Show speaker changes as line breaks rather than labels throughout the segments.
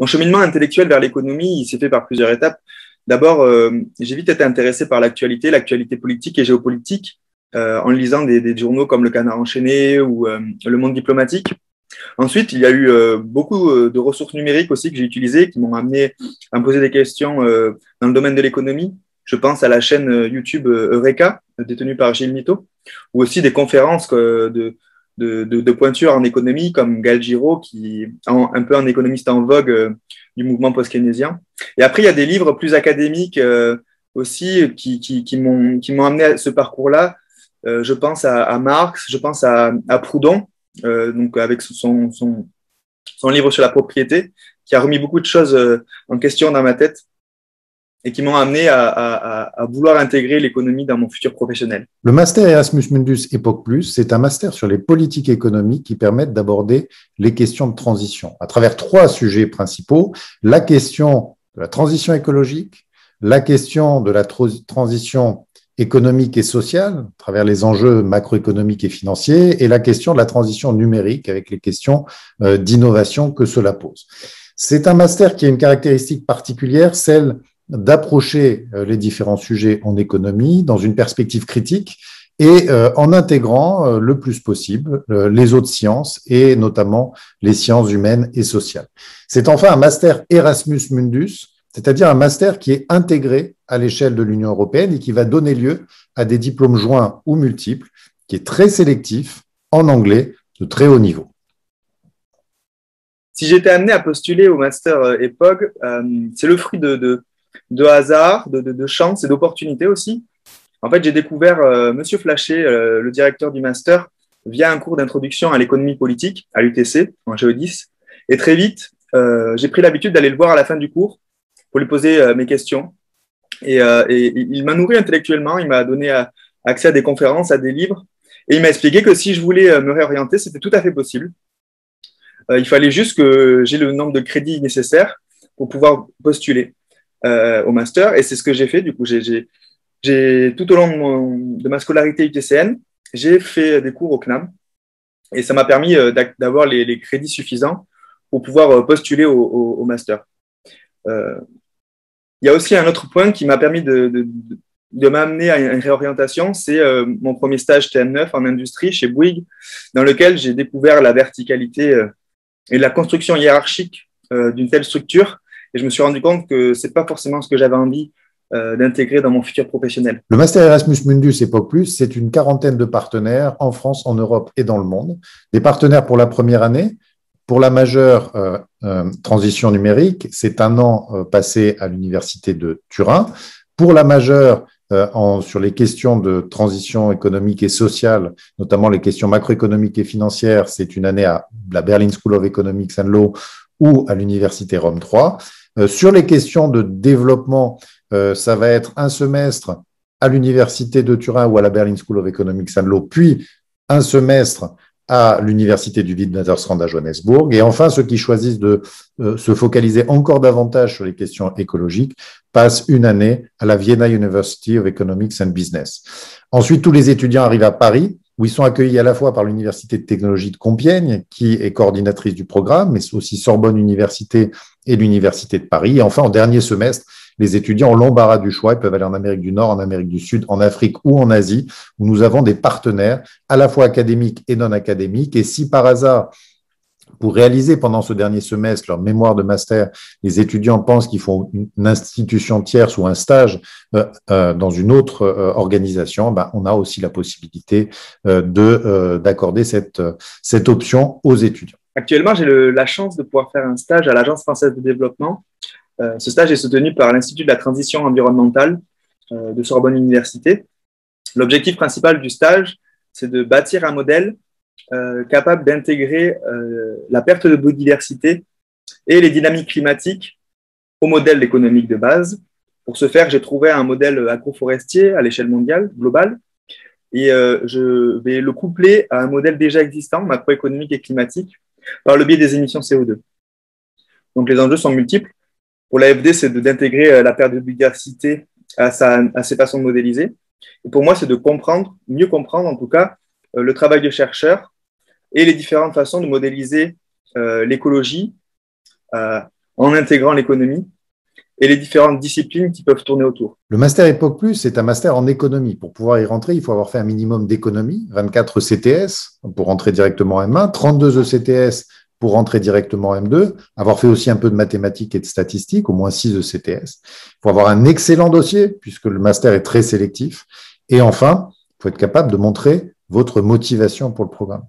Mon cheminement intellectuel vers l'économie, il s'est fait par plusieurs étapes. D'abord, j'ai vite été intéressé par l'actualité politique et géopolitique, en lisant des journaux comme Le Canard enchaîné ou Le Monde diplomatique. Ensuite, il y a eu beaucoup de ressources numériques aussi que j'ai utilisées, qui m'ont amené à me poser des questions dans le domaine de l'économie. Je pense à la chaîne YouTube Eureka, détenue par Gilles Mito, ou aussi des conférences de pointure en économie, comme Gaël Giraud, qui est un peu un économiste en vogue du mouvement post-keynésien. Et après, il y a des livres plus académiques aussi qui m'ont amené à ce parcours-là. Je pense à Marx, je pense à Proudhon, donc avec son livre sur la propriété, qui a remis beaucoup de choses en question dans ma tête et qui m'ont amené à vouloir intégrer l'économie dans mon futur professionnel.
Le master Erasmus Mundus Époque Plus, c'est un master sur les politiques économiques qui permettent d'aborder les questions de transition à travers 3 sujets principaux: la question de la transition écologique, la question de la transition économique et sociale à travers les enjeux macroéconomiques et financiers, et la question de la transition numérique avec les questions d'innovation que cela pose. C'est un master qui a une caractéristique particulière, celle d'approcher les différents sujets en économie dans une perspective critique et en intégrant le plus possible les autres sciences et notamment les sciences humaines et sociales. C'est enfin un master Erasmus Mundus, c'est-à-dire un master qui est intégré à l'échelle de l'Union européenne et qui va donner lieu à des diplômes joints ou multiples, qui est très sélectif, en anglais, de très haut niveau.
Si j'étais amené à postuler au master EPOG, c'est le fruit de hasard, de chance et d'opportunité aussi. En fait, j'ai découvert Monsieur Flachet, le directeur du master, via un cours d'introduction à l'économie politique à l'UTC, en Géodis. Et très vite, j'ai pris l'habitude d'aller le voir à la fin du cours pour lui poser mes questions. Et il m'a nourri intellectuellement, il m'a donné accès à des conférences, à des livres. Et il m'a expliqué que si je voulais me réorienter, c'était tout à fait possible. Il fallait juste que j'ai le nombre de crédits nécessaires pour pouvoir postuler au master. Et c'est ce que j'ai fait. Du coup, tout au long de ma scolarité UTCN, j'ai fait des cours au CNAM. Et ça m'a permis d'avoir les crédits suffisants pour pouvoir postuler au master. Il y a aussi un autre point qui m'a permis de m'amener à une réorientation, c'est mon premier stage TM9 en industrie chez Bouygues, dans lequel j'ai découvert la verticalité et la construction hiérarchique d'une telle structure. Et je me suis rendu compte que ce n'est pas forcément ce que j'avais envie d'intégrer dans mon futur professionnel.
Le Master Erasmus Mundus Époque Plus, c'est une quarantaine de partenaires en France, en Europe et dans le monde. Des partenaires pour la première année. Pour la majeure transition numérique, c'est 1 an passé à l'Université de Turin. Pour la majeure sur les questions de transition économique et sociale, notamment les questions macroéconomiques et financières, c'est 1 année à la Berlin School of Economics and Law ou à l'Université Rome 3. Sur les questions de développement, ça va être 1 semestre à l'Université de Turin ou à la Berlin School of Economics and Law, puis 1 semestre à l'Université du Witwatersrand à Johannesburg. Et enfin, ceux qui choisissent de se focaliser encore davantage sur les questions écologiques passent 1 année à la Vienna University of Economics and Business. Ensuite, tous les étudiants arrivent à Paris, où ils sont accueillis à la fois par l'Université de technologie de Compiègne, qui est coordinatrice du programme, mais aussi Sorbonne Université et l'Université de Paris. Et enfin, en dernier semestre, les étudiants ont l'embarras du choix. Ils peuvent aller en Amérique du Nord, en Amérique du Sud, en Afrique ou en Asie, où nous avons des partenaires à la fois académiques et non académiques. Et si par hasard, pour réaliser pendant ce dernier semestre leur mémoire de master, les étudiants pensent qu'ils font une institution tierce ou un stage dans une autre organisation, on a aussi la possibilité d'accorder cette option aux étudiants.
Actuellement, j'ai la chance de pouvoir faire un stage à l'Agence française de développement. Ce stage est soutenu par l'Institut de la transition environnementale de Sorbonne Université. L'objectif principal du stage, c'est de bâtir un modèle capable d'intégrer la perte de biodiversité et les dynamiques climatiques au modèle économique de base. Pour ce faire, j'ai trouvé un modèle agroforestier à l'échelle mondiale, globale, et je vais le coupler à un modèle déjà existant, macroéconomique et climatique, par le biais des émissions CO2. Donc les enjeux sont multiples. Pour l'AFD, c'est d'intégrer la perte de biodiversité à ses façons de modéliser. Et pour moi, c'est de mieux comprendre en tout cas, le travail de chercheurs et les différentes façons de modéliser l'écologie. en intégrant l'économie et les différentes disciplines qui peuvent tourner autour.
Le master Époque Plus, c'est un master en économie. Pour pouvoir y rentrer, il faut avoir fait un minimum d'économie, 24 CTS pour rentrer directement en M1, 32 ECTS pour rentrer directement en M2, avoir fait aussi un peu de mathématiques et de statistiques, au moins 6 ECTS. Il faut avoir un excellent dossier, puisque le master est très sélectif. Et enfin, il faut être capable de montrer votre motivation pour le programme.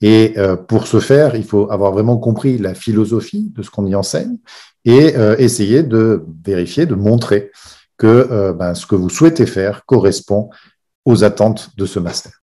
Et pour ce faire, il faut avoir vraiment compris la philosophie de ce qu'on y enseigne et essayer de vérifier, de montrer que ce que vous souhaitez faire correspond aux attentes de ce master.